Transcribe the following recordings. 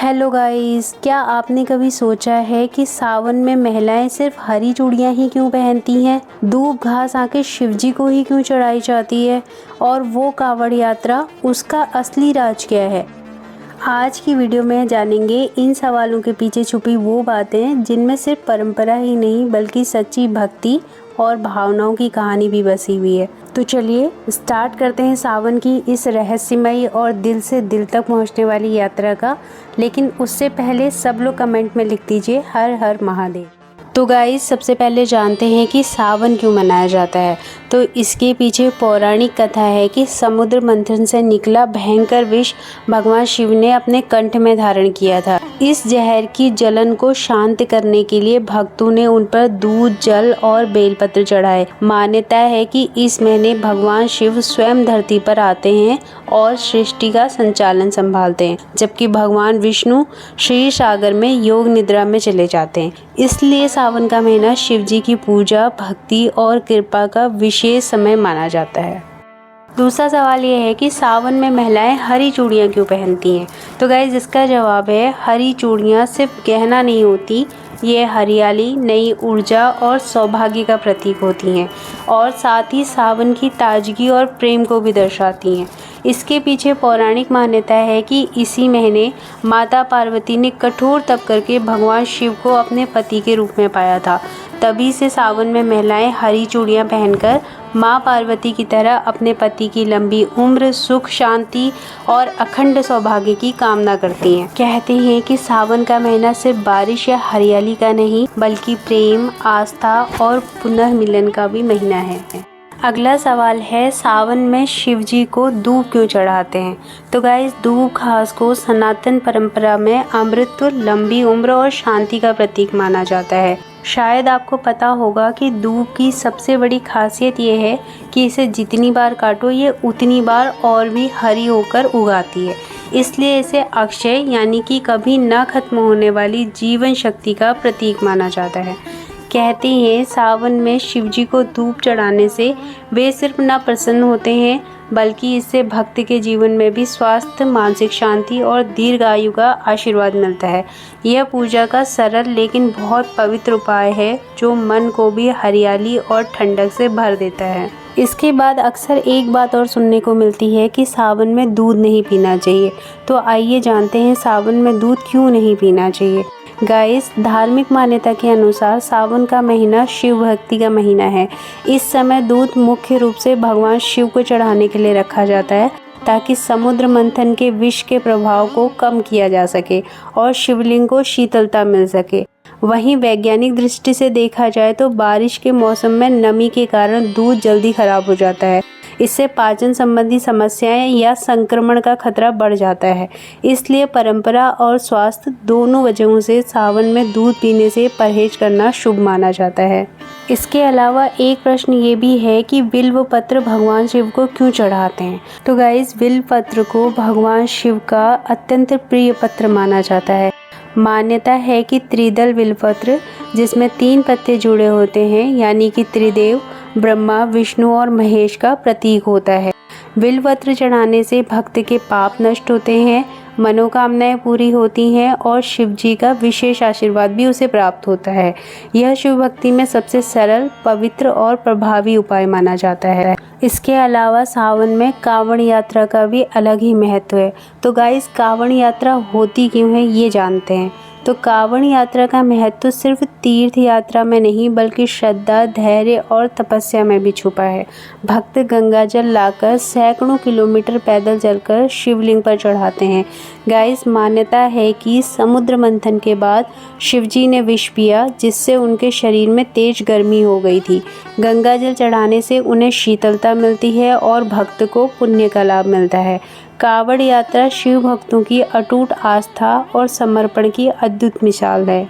Hello guys, क्या आपने कभी सोचा है कि सावन में महिलाएं सिर्फ हरी चूड़ियां ही क्यों पहनती हैं? दूब घास आके शिवजी को ही क्यों चढ़ाई जाती है? और वो कांवड़ यात्रा, उसका असली राज क्या है? आज की वीडियो में जानेंगे इन सवालों के पीछे छुपी वो बातें जिनमें सिर्फ परंपरा ही नहीं बल्कि सच्ची भक्ति और भावनाओं की कहानी भी बसी हुई है। तो चलिए स्टार्ट करते हैं सावन की इस रहस्यमयी और दिल से दिल तक पहुंचने वाली यात्रा का। लेकिन उससे पहले सब लोग कमेंट में लिख दीजिए हर हर महादेव। तो गाइस, सबसे पहले जानते हैं कि सावन क्यों मनाया जाता है। तो इसके पीछे पौराणिक कथा है कि समुद्र मंथन से निकला भयंकर विष भगवान शिव ने अपने कंठ में धारण किया था। इस जहर की जलन को शांत करने के लिए भक्तों ने उन पर दूध, जल और बेलपत्र चढ़ाए। मान्यता है कि इस महीने भगवान शिव स्वयं धरती पर आते हैं और सृष्टि का संचालन संभालते हैं, जबकि भगवान विष्णु क्षीर सागर में योग निद्रा में चले जाते हैं। इसलिए सावन का महीना शिव जी की पूजा, भक्ति और कृपा का विशेष समय माना जाता है। दूसरा सवाल ये है कि सावन में महिलाएं हरी चूड़ियां क्यों पहनती हैं। तो गाइस, इसका जवाब है हरी चूड़ियां सिर्फ गहना नहीं होती, ये हरियाली, नई ऊर्जा और सौभाग्य का प्रतीक होती हैं और साथ ही सावन की ताजगी और प्रेम को भी दर्शाती हैं। इसके पीछे पौराणिक मान्यता है कि इसी महीने माता पार्वती ने कठोर तप करके भगवान शिव को अपने पति के रूप में पाया था। तभी से सावन में महिलाएं हरी चूड़ियां पहनकर माँ पार्वती की तरह अपने पति की लंबी उम्र, सुख, शांति और अखंड सौभाग्य की कामना करती हैं। कहते हैं कि सावन का महीना सिर्फ बारिश या हरियाली का नहीं बल्कि प्रेम, आस्था और पुनर्मिलन का भी महीना है। अगला सवाल है, सावन में शिव जी को दूब क्यों चढ़ाते हैं। तो गाइस, दूब घास को सनातन परंपरा में अमृत, लंबी उम्र और शांति का प्रतीक माना जाता है। शायद आपको पता होगा कि दूब की सबसे बड़ी खासियत ये है कि इसे जितनी बार काटो ये उतनी बार और भी हरी होकर उगाती है। इसलिए इसे अक्षय यानी कि कभी न खत्म होने वाली जीवन शक्ति का प्रतीक माना जाता है। कहते हैं सावन में शिवजी को धूप चढ़ाने से वे सिर्फ न प्रसन्न होते हैं बल्कि इससे भक्त के जीवन में भी स्वास्थ्य, मानसिक शांति और दीर्घायु का आशीर्वाद मिलता है। यह पूजा का सरल लेकिन बहुत पवित्र उपाय है जो मन को भी हरियाली और ठंडक से भर देता है। इसके बाद अक्सर एक बात और सुनने को मिलती है कि सावन में दूध नहीं पीना चाहिए। तो आइए जानते हैं सावन में दूध क्यों नहीं पीना चाहिए। गाइस, धार्मिक मान्यता के अनुसार सावन का महीना शिव भक्ति का महीना है। इस समय दूध मुख्य रूप से भगवान शिव को चढ़ाने के लिए रखा जाता है ताकि समुद्र मंथन के विष के प्रभाव को कम किया जा सके और शिवलिंग को शीतलता मिल सके। वहीं वैज्ञानिक दृष्टि से देखा जाए तो बारिश के मौसम में नमी के कारण दूध जल्दी खराब हो जाता है। इससे पाचन संबंधी समस्याएं या संक्रमण का खतरा बढ़ जाता है। इसलिए परंपरा और स्वास्थ्य दोनों वजहों से सावन में दूध पीने से परहेज करना शुभ माना जाता है। इसके अलावा एक प्रश्न ये भी है कि बिल्व पत्र भगवान शिव को क्यों चढ़ाते हैं। तो गाइस, बिल्व पत्र को भगवान शिव का अत्यंत प्रिय पत्र माना जाता है। मान्यता है कि त्रिदल बिल्वपत्र, जिसमें 3 पत्ते जुड़े होते हैं, यानी कि त्रिदेव ब्रह्मा, विष्णु और महेश का प्रतीक होता है। बिल्वपत्र चढ़ाने से भक्त के पाप नष्ट होते हैं, मनोकामनाएं पूरी होती हैं और शिव जी का विशेष आशीर्वाद भी उसे प्राप्त होता है। यह शिव भक्ति में सबसे सरल, पवित्र और प्रभावी उपाय माना जाता है। इसके अलावा सावन में कांवड़ यात्रा का भी अलग ही महत्व है। तो गाइस, कांवड़ यात्रा होती क्यों है ये जानते हैं। तो कांवड़ यात्रा का महत्व सिर्फ तीर्थ यात्रा में नहीं बल्कि श्रद्धा, धैर्य और तपस्या में भी छुपा है। भक्त गंगा जल लाकर सैकड़ों किलोमीटर पैदल चलकर शिवलिंग पर चढ़ाते हैं। गाइस, मान्यता है कि समुद्र मंथन के बाद शिवजी ने विष पिया जिससे उनके शरीर में तेज गर्मी हो गई थी। गंगा जल चढ़ाने से उन्हें शीतलता मिलती है और भक्त को पुण्य का लाभ मिलता है। कांवड़ यात्रा शिव भक्तों की अटूट आस्था और समर्पण की अद्भुत मिसाल है।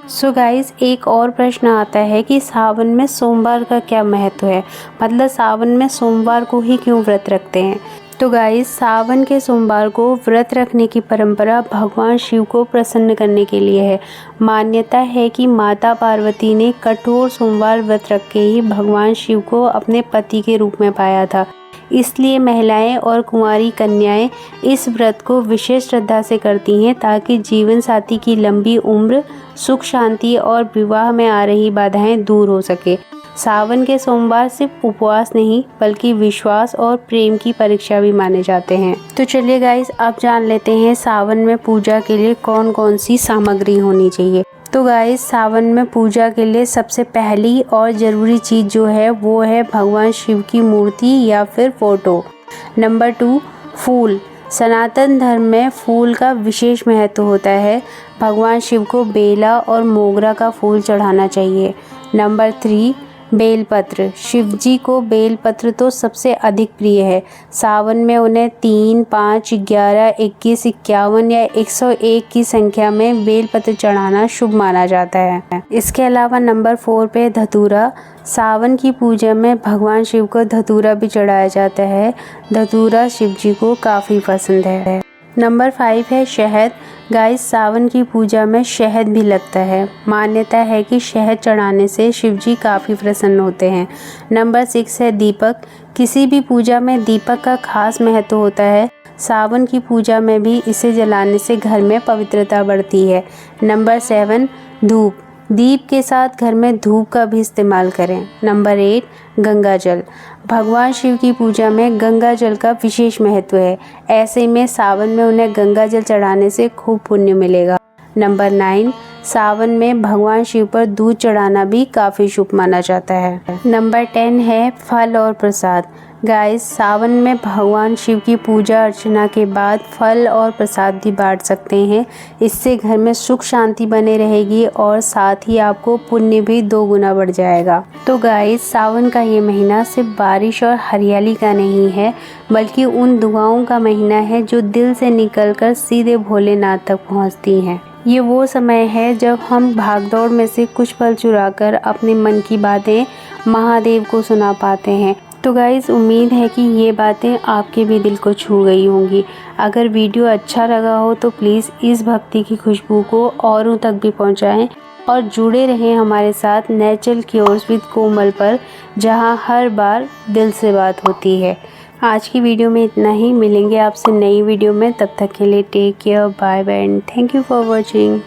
सो गाइस, एक और प्रश्न आता है कि सावन में सोमवार का क्या महत्व है। मतलब सावन में सोमवार को ही क्यों व्रत रखते हैं। तो गाइस, सावन के सोमवार को व्रत रखने की परंपरा भगवान शिव को प्रसन्न करने के लिए है। मान्यता है कि माता पार्वती ने कठोर सोमवार व्रत रख के ही भगवान शिव को अपने पति के रूप में पाया था। इसलिए महिलाएं और कुंवारी कन्याएं इस व्रत को विशेष श्रद्धा से करती हैं ताकि जीवन साथी की लंबी उम्र, सुख शांति और विवाह में आ रही बाधाएं दूर हो सके। सावन के सोमवार सिर्फ उपवास नहीं बल्कि विश्वास और प्रेम की परीक्षा भी माने जाते हैं। तो चलिए गाइस, अब जान लेते हैं सावन में पूजा के लिए कौन कौन सी सामग्री होनी चाहिए। तो गाइस, सावन में पूजा के लिए सबसे पहली और ज़रूरी चीज़ जो है वो है भगवान शिव की मूर्ति या फिर फोटो। नंबर 2, फूल। सनातन धर्म में फूल का विशेष महत्व होता है। भगवान शिव को बेला और मोगरा का फूल चढ़ाना चाहिए। नंबर 3, बेलपत्र। शिव जी को बेलपत्र तो सबसे अधिक प्रिय है। सावन में उन्हें 3, 5, 11, 21, 51 या 101 की संख्या में बेलपत्र चढ़ाना शुभ माना जाता है। इसके अलावा नंबर 4 पे धतूरा। सावन की पूजा में भगवान शिव को धतूरा भी चढ़ाया जाता है। धतूरा शिव जी को काफ़ी पसंद है। नंबर 5 है शहद। गाइस, सावन की पूजा में शहद भी लगता है। मान्यता है कि शहद चढ़ाने से शिव जी काफ़ी प्रसन्न होते हैं। नंबर 6 है दीपक। किसी भी पूजा में दीपक का खास महत्व होता है। सावन की पूजा में भी इसे जलाने से घर में पवित्रता बढ़ती है। नंबर 7, धूप। दीप के साथ घर में धूप का भी इस्तेमाल करें। नंबर 8, गंगा जल। भगवान शिव की पूजा में गंगा जल का विशेष महत्व है। ऐसे में सावन में उन्हें गंगा जल चढ़ाने से खूब पुण्य मिलेगा। नंबर 9, सावन में भगवान शिव पर दूध चढ़ाना भी काफ़ी शुभ माना जाता है। नंबर 10 है फल और प्रसाद। गाइस, सावन में भगवान शिव की पूजा अर्चना के बाद फल और प्रसाद भी बांट सकते हैं। इससे घर में सुख शांति बने रहेगी और साथ ही आपको पुण्य भी 2 गुना बढ़ जाएगा। तो गाइस, सावन का ये महीना सिर्फ बारिश और हरियाली का नहीं है बल्कि उन दुआओं का महीना है जो दिल से निकलकर सीधे भोलेनाथ तक पहुँचती हैं। ये वो समय है जब हम भागदौड़ में से कुछ पल चुराकर अपने मन की बातें महादेव को सुना पाते हैं। तो गाइज़, उम्मीद है कि ये बातें आपके भी दिल को छू गई होंगी। अगर वीडियो अच्छा लगा हो तो प्लीज़ इस भक्ति की खुशबू को औरों तक भी पहुंचाएं और जुड़े रहें हमारे साथ नेचुरल क्योर्स विद कोमल पर, जहां हर बार दिल से बात होती है। आज की वीडियो में इतना ही। मिलेंगे आपसे नई वीडियो में। तब तक के लिए take care, bye bye and thank you for watching.